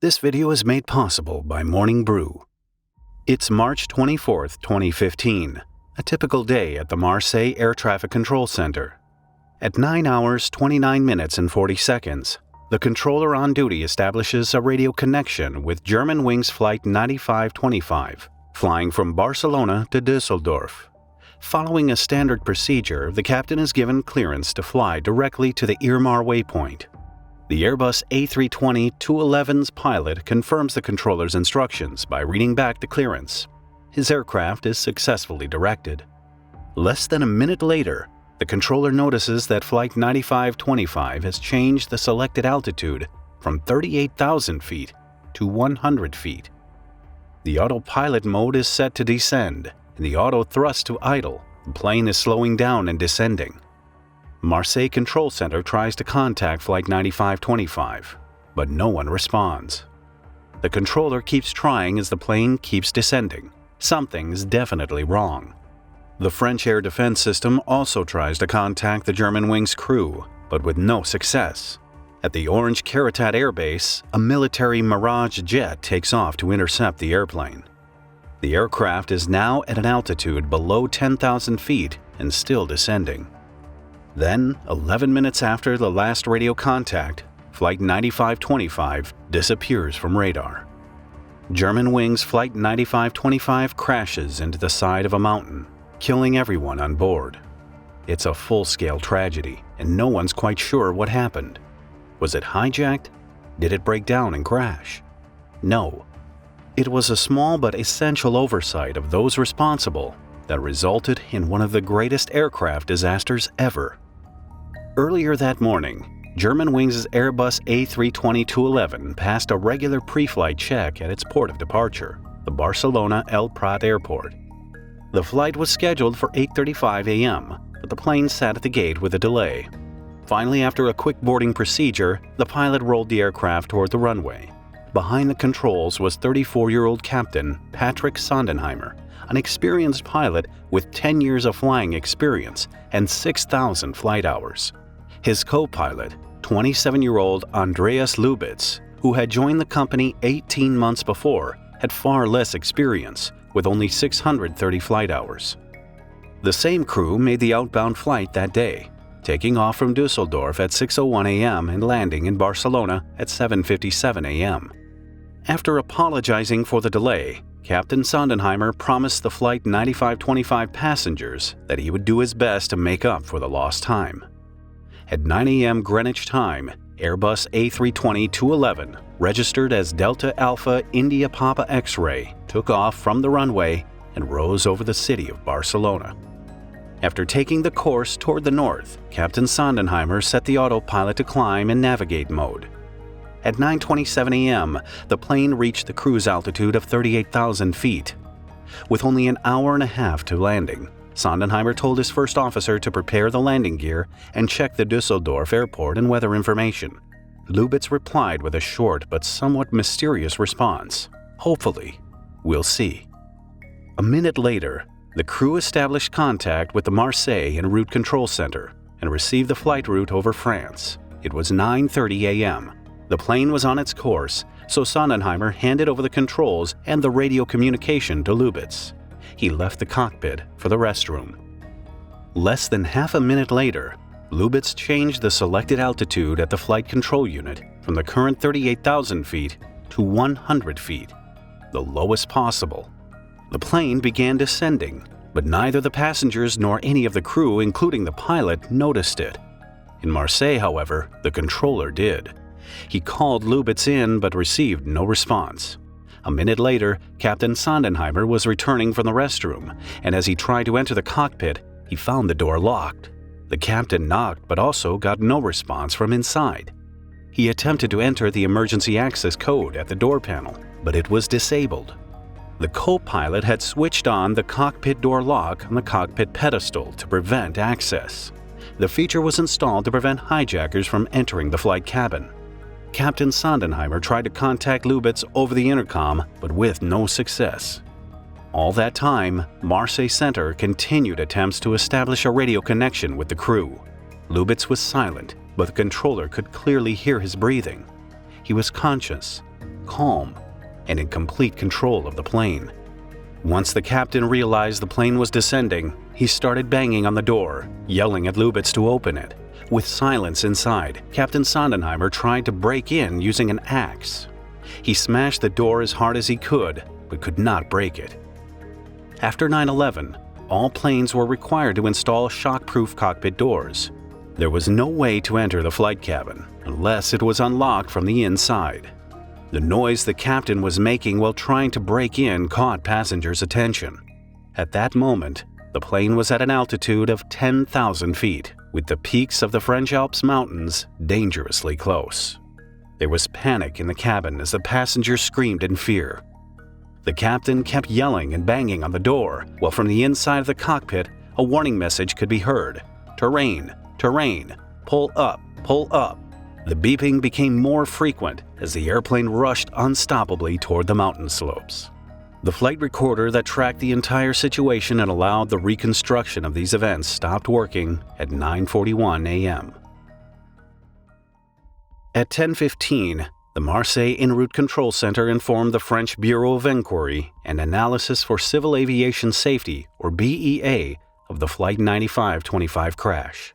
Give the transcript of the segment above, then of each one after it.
This video is made possible by Morning Brew. It's March 24, 2015, a typical day at the Marseille Air Traffic Control Center. At 9 hours, 29 minutes and 40 seconds, the controller on duty establishes a radio connection with Germanwings Flight 9525, flying from Barcelona to Dusseldorf. Following a standard procedure, the captain is given clearance to fly directly to the IRMAR waypoint. The Airbus A320-211's pilot confirms the controller's instructions by reading back the clearance. His aircraft is successfully directed. Less than a minute later, the controller notices that Flight 9525 has changed the selected altitude from 38,000 feet to 100 feet. The autopilot mode is set to descend, and the auto thrust to idle. The plane is slowing down and descending. Marseille Control Center tries to contact Flight 9525, but no one responds. The controller keeps trying as the plane keeps descending. Something's definitely wrong. The French air defense system also tries to contact the Germanwings crew, but with no success. At the Orange Caritat Air Base, a military Mirage jet takes off to intercept the airplane. The aircraft is now at an altitude below 10,000 feet and still descending. Then, 11 minutes after the last radio contact, Flight 9525 disappears from radar. Germanwings Flight 9525 crashes into the side of a mountain, killing everyone on board. It's a full-scale tragedy, and no one's quite sure what happened. Was it hijacked? Did it break down and crash? No. It was a small but essential oversight of those responsible that resulted in one of the greatest aircraft disasters ever. Earlier that morning, Germanwings' Airbus A320-211 passed a regular pre-flight check at its port of departure, the Barcelona El Prat Airport. The flight was scheduled for 8:35 a.m., but the plane sat at the gate with a delay. Finally, after a quick boarding procedure, the pilot rolled the aircraft toward the runway. Behind the controls was 34-year-old Captain Patrick Sondenheimer, an experienced pilot with 10 years of flying experience and 6,000 flight hours. His co-pilot, 27-year-old Andreas Lubitz, who had joined the company 18 months before, had far less experience, with only 630 flight hours. The same crew made the outbound flight that day, taking off from Dusseldorf at 6:01 a.m. and landing in Barcelona at 7:57 a.m. After apologizing for the delay, Captain Sondenheimer promised the Flight 9525 passengers that he would do his best to make up for the lost time. At 9 a.m. Greenwich time, Airbus A320-211, registered as Delta Alpha India Papa X-Ray, took off from the runway and rose over the city of Barcelona. After taking the course toward the north, Captain Sondenheimer set the autopilot to climb in navigate mode. At 9:27 a.m., the plane reached the cruise altitude of 38,000 feet. With only an hour and a half to landing, Sondenheimer told his first officer to prepare the landing gear and check the Dusseldorf airport and weather information. Lubitz replied with a short but somewhat mysterious response. Hopefully, we'll see. A minute later, the crew established contact with the Marseille en route control center and received the flight route over France. It was 9:30 a.m. The plane was on its course, so Sondenheimer handed over the controls and the radio communication to Lubitz. He left the cockpit for the restroom. Less than half a minute later, Lubitz changed the selected altitude at the flight control unit from the current 38,000 feet to 100 feet, the lowest possible. The plane began descending, but neither the passengers nor any of the crew, including the pilot, noticed it. In Marseille, however, the controller did. He called Lubitz in but received no response. A minute later, Captain Sondenheimer was returning from the restroom, and as he tried to enter the cockpit, he found the door locked. The captain knocked but also got no response from inside. He attempted to enter the emergency access code at the door panel, but it was disabled. The co-pilot had switched on the cockpit door lock on the cockpit pedestal to prevent access. The feature was installed to prevent hijackers from entering the flight cabin. Captain Sondenheimer tried to contact Lubitz over the intercom, but with no success. All that time, Marseille Center continued attempts to establish a radio connection with the crew. Lubitz was silent, but the controller could clearly hear his breathing. He was conscious. calm, and in complete control of the plane. Once the captain realized the plane was descending, he started banging on the door, yelling at Lubitz to open it. With silence inside, Captain Sondenheimer tried to break in using an axe. He smashed the door as hard as he could, but could not break it. After 9/11, all planes were required to install shock-proof cockpit doors. There was no way to enter the flight cabin unless it was unlocked from the inside. The noise the captain was making while trying to break in caught passengers' attention. At that moment, the plane was at an altitude of 10,000 feet, with the peaks of the French Alps mountains dangerously close. There was panic in the cabin as the passengers screamed in fear. The captain kept yelling and banging on the door, while from the inside of the cockpit, a warning message could be heard. Terrain, terrain, pull up, pull up. The beeping became more frequent as the airplane rushed unstoppably toward the mountain slopes. The flight recorder that tracked the entire situation and allowed the reconstruction of these events stopped working at 9:41 a.m. At 10:15, the Marseille En route Control Center informed the French Bureau of Inquiry and Analysis for Civil Aviation Safety, or BEA, of the Flight 9525 crash.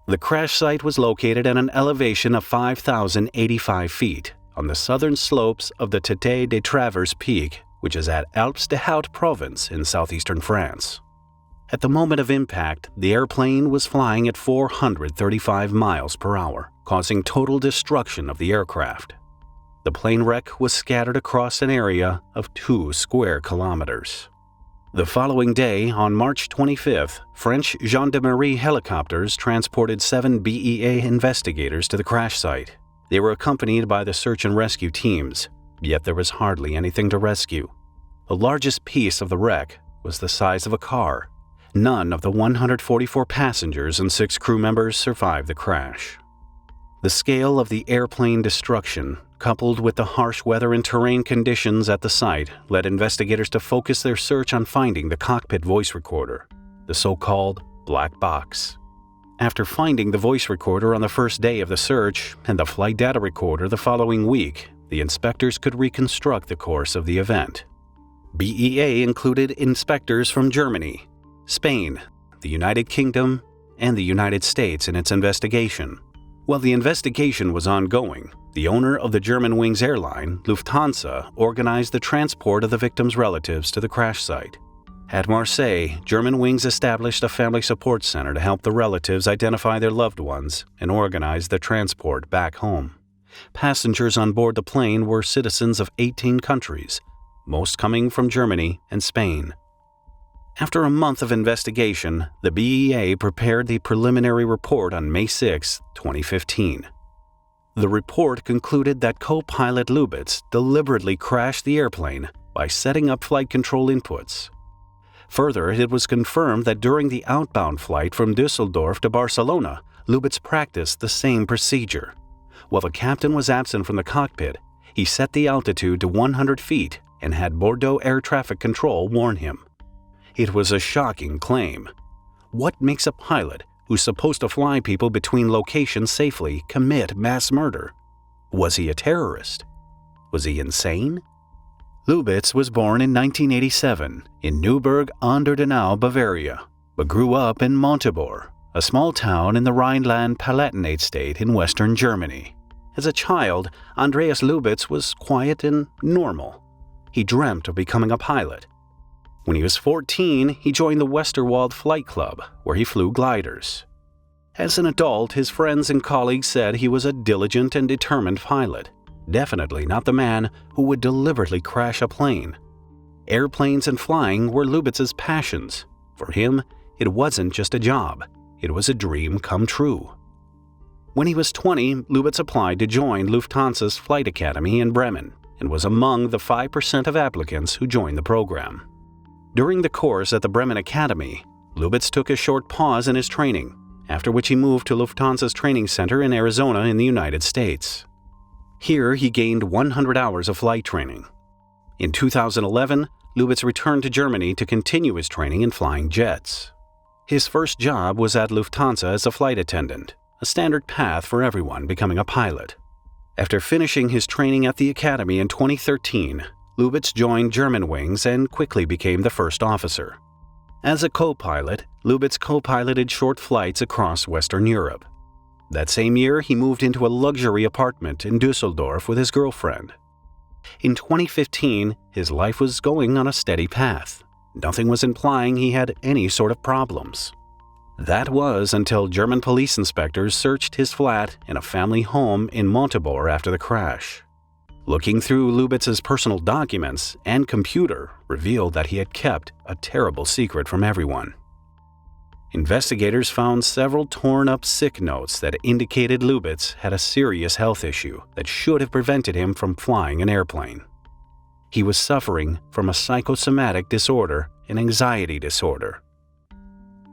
The crash site was located at an elevation of 5,085 feet on the southern slopes of the Tête des Travers Peak, which is at Alpes de Haute province in southeastern France. At the moment of impact, the airplane was flying at 435 miles per hour, causing total destruction of the aircraft. The plane wreck was scattered across an area of 2 square kilometers. The following day, on March 25th, French gendarmerie helicopters transported 7 BEA investigators to the crash site. They were accompanied by the search and rescue teams, yet there was hardly anything to rescue. The largest piece of the wreck was the size of a car. None of the 144 passengers and 6 crew members survived the crash. The scale of the airplane destruction, coupled with the harsh weather and terrain conditions at the site, led investigators to focus their search on finding the cockpit voice recorder, the so-called black box. After finding the voice recorder on the first day of the search and the flight data recorder the following week, the inspectors could reconstruct the course of the event. BEA included inspectors from Germany, Spain, the United Kingdom, and the United States in its investigation. While the investigation was ongoing, the owner of the Germanwings airline, Lufthansa, organized the transport of the victims' relatives to the crash site. At Marseille, Germanwings established a family support center to help the relatives identify their loved ones and organize the transport back home. Passengers on board the plane were citizens of 18 countries, most coming from Germany and Spain. After a month of investigation, the BEA prepared the preliminary report on May 6, 2015. The report concluded that co-pilot Lubitz deliberately crashed the airplane by setting up flight control inputs. Further, it was confirmed that during the outbound flight from Dusseldorf to Barcelona, Lubitz practiced the same procedure. While the captain was absent from the cockpit, he set the altitude to 100 feet and had Bordeaux Air Traffic Control warn him. It was a shocking claim. What makes a pilot who's supposed to fly people between locations safely commit mass murder? Was he a terrorist? Was he insane? Lubitz was born in 1987 in Neuburg an der Donau, Bavaria, but grew up in Montebourg, a small town in the Rhineland-Palatinate state in western Germany. As a child, Andreas Lubitz was quiet and normal. He dreamt of becoming a pilot. When he was 14, he joined the Westerwald Flight Club, where he flew gliders. As an adult, his friends and colleagues said he was a diligent and determined pilot, definitely not the man who would deliberately crash a plane. Airplanes and flying were Lubitz's passions. For him, it wasn't just a job, it was a dream come true. When he was 20, Lubitz applied to join Lufthansa's Flight Academy in Bremen and was among the 5% of applicants who joined the program. During the course at the Bremen Academy, Lubitz took a short pause in his training, after which he moved to Lufthansa's training center in Arizona in the United States. Here, he gained 100 hours of flight training. In 2011, Lubitz returned to Germany to continue his training in flying jets. His first job was at Lufthansa as a flight attendant, a standard path for everyone becoming a pilot. After finishing his training at the academy in 2013, Lubitz joined Germanwings and quickly became the first officer. As a co-pilot, Lubitz co-piloted short flights across Western Europe. That same year, he moved into a luxury apartment in Dusseldorf with his girlfriend. In 2015, his life was going on a steady path. Nothing was implying he had any sort of problems. That was until German police inspectors searched his flat and a family home in Montebourg after the crash. Looking through Lubitz's personal documents and computer revealed that he had kept a terrible secret from everyone. Investigators found several torn-up sick notes that indicated Lubitz had a serious health issue that should have prevented him from flying an airplane. He was suffering from a psychosomatic disorder and anxiety disorder.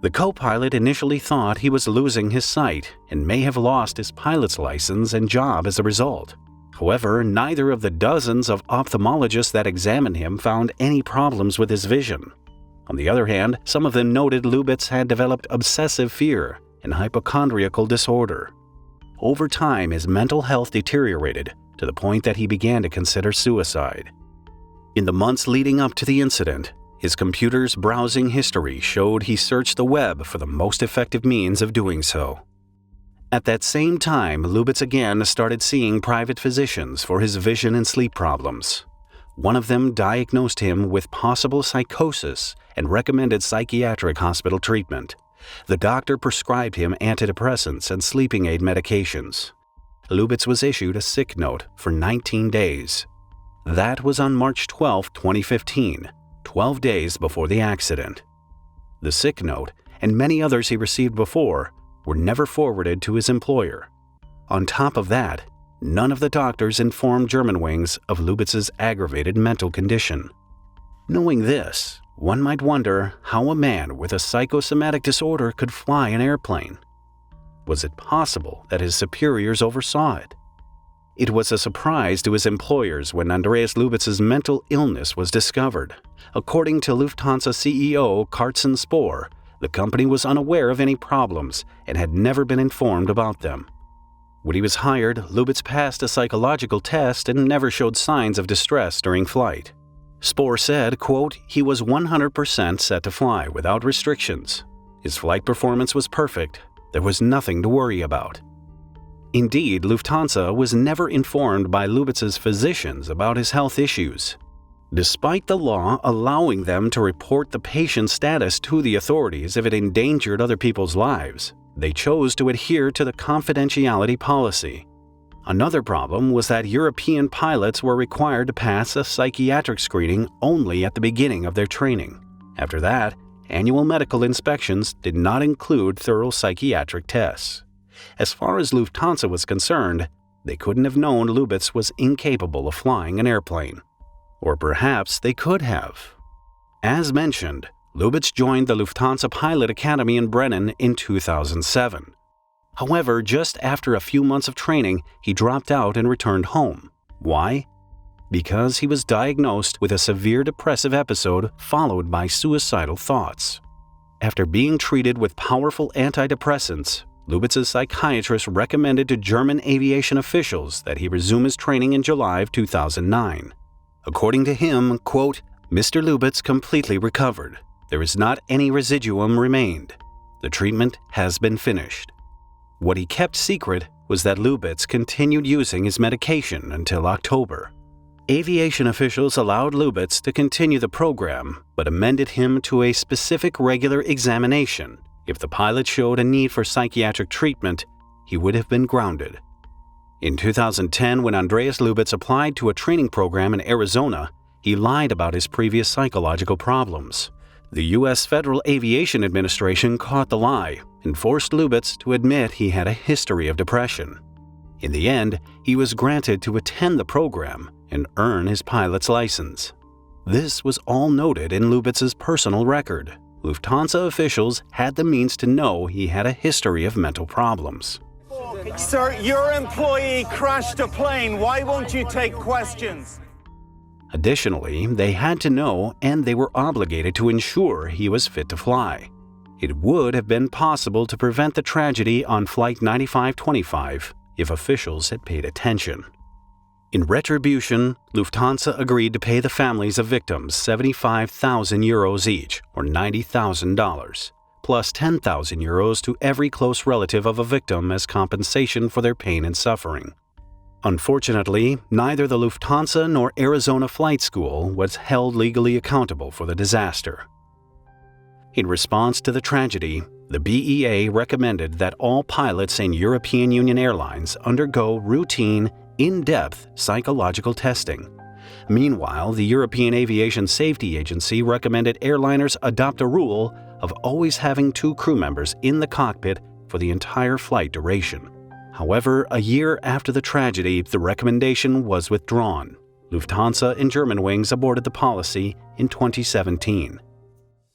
The co-pilot initially thought he was losing his sight and may have lost his pilot's license and job as a result. However, neither of the dozens of ophthalmologists that examined him found any problems with his vision. On the other hand, some of them noted Lubitz had developed obsessive fear and hypochondriacal disorder. Over time, his mental health deteriorated to the point that he began to consider suicide. In the months leading up to the incident, his computer's browsing history showed he searched the web for the most effective means of doing so. At that same time, Lubitz again started seeing private physicians for his vision and sleep problems. One of them diagnosed him with possible psychosis and recommended psychiatric hospital treatment. The doctor prescribed him antidepressants and sleeping aid medications. Lubitz was issued a sick note for 19 days. That was on March 12, 2015, 12 days before the accident. The sick note, and many others he received before, were never forwarded to his employer. On top of that, none of the doctors informed Germanwings of Lubitz's aggravated mental condition. Knowing this, one might wonder how a man with a psychosomatic disorder could fly an airplane. Was it possible that his superiors oversaw it? It was a surprise to his employers when Andreas Lubitz's mental illness was discovered. According to Lufthansa CEO Carsten Spohr, the company was unaware of any problems and had never been informed about them. When he was hired, Lubitz passed a psychological test and never showed signs of distress during flight. Spohr said, quote, "He was 100% set to fly without restrictions. His flight performance was perfect. There was nothing to worry about." Indeed, Lufthansa was never informed by Lubitz's physicians about his health issues. Despite the law allowing them to report the patient's status to the authorities if it endangered other people's lives, they chose to adhere to the confidentiality policy. Another problem was that European pilots were required to pass a psychiatric screening only at the beginning of their training. After that, annual medical inspections did not include thorough psychiatric tests. As far as Lufthansa was concerned, they couldn't have known Lubitz was incapable of flying an airplane. Or perhaps they could have. As mentioned, Lubitz joined the Lufthansa Pilot Academy in Brennen in 2007. However, just after a few months of training, he dropped out and returned home. Why? Because he was diagnosed with a severe depressive episode followed by suicidal thoughts. After being treated with powerful antidepressants, Lubitz's psychiatrist recommended to German aviation officials that he resume his training in July of 2009. According to him, quote, "Mr. Lubitz completely recovered. There is not any residuum remained. The treatment has been finished." What he kept secret was that Lubitz continued using his medication until October. Aviation officials allowed Lubitz to continue the program, but amended him to a specific regular examination. If the pilot showed a need for psychiatric treatment, he would have been grounded. In 2010, when Andreas Lubitz applied to a training program in Arizona, he lied about his previous psychological problems. The U.S. Federal Aviation Administration caught the lie and forced Lubitz to admit he had a history of depression. In the end, he was granted to attend the program and earn his pilot's license. This was all noted in Lubitz's personal record. Lufthansa officials had the means to know he had a history of mental problems. Sir, your employee crashed a plane. Why won't you take questions? Additionally, they had to know and they were obligated to ensure he was fit to fly. It would have been possible to prevent the tragedy on Flight 9525 if officials had paid attention. In retribution, Lufthansa agreed to pay the families of victims 75,000 euros each, or $90,000, plus 10,000 euros to every close relative of a victim as compensation for their pain and suffering. Unfortunately, neither the Lufthansa nor Arizona Flight School was held legally accountable for the disaster. In response to the tragedy, the BEA recommended that all pilots in European Union airlines undergo routine, in-depth psychological testing. Meanwhile, the European Aviation Safety Agency recommended airliners adopt a rule of always having 2 crew members in the cockpit for the entire flight duration. However, a year after the tragedy, the recommendation was withdrawn. Lufthansa and Germanwings aborted the policy in 2017.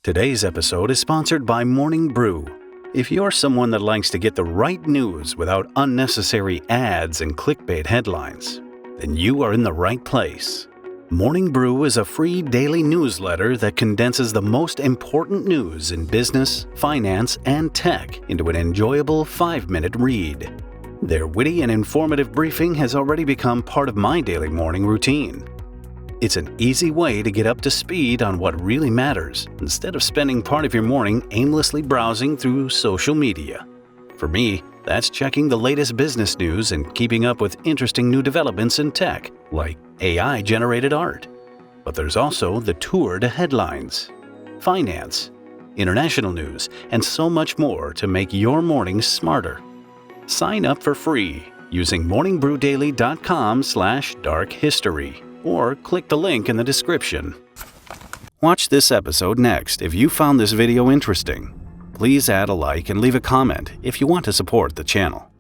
Today's episode is sponsored by Morning Brew. If you're someone that likes to get the right news without unnecessary ads and clickbait headlines, then you are in the right place. Morning Brew is a free daily newsletter that condenses the most important news in business, finance, and tech into an enjoyable 5-minute read. Their witty and informative briefing has already become part of my daily morning routine. It's an easy way to get up to speed on what really matters, instead of spending part of your morning aimlessly browsing through social media. For me, that's checking the latest business news and keeping up with interesting new developments in tech, like AI-generated art. But there's also the tour to headlines, finance, international news, and so much more to make your mornings smarter. Sign up for free using morningbrewdaily.com/darkhistory or click the link in the description. Watch this episode next if you found this video interesting. Please add a like and leave a comment if you want to support the channel.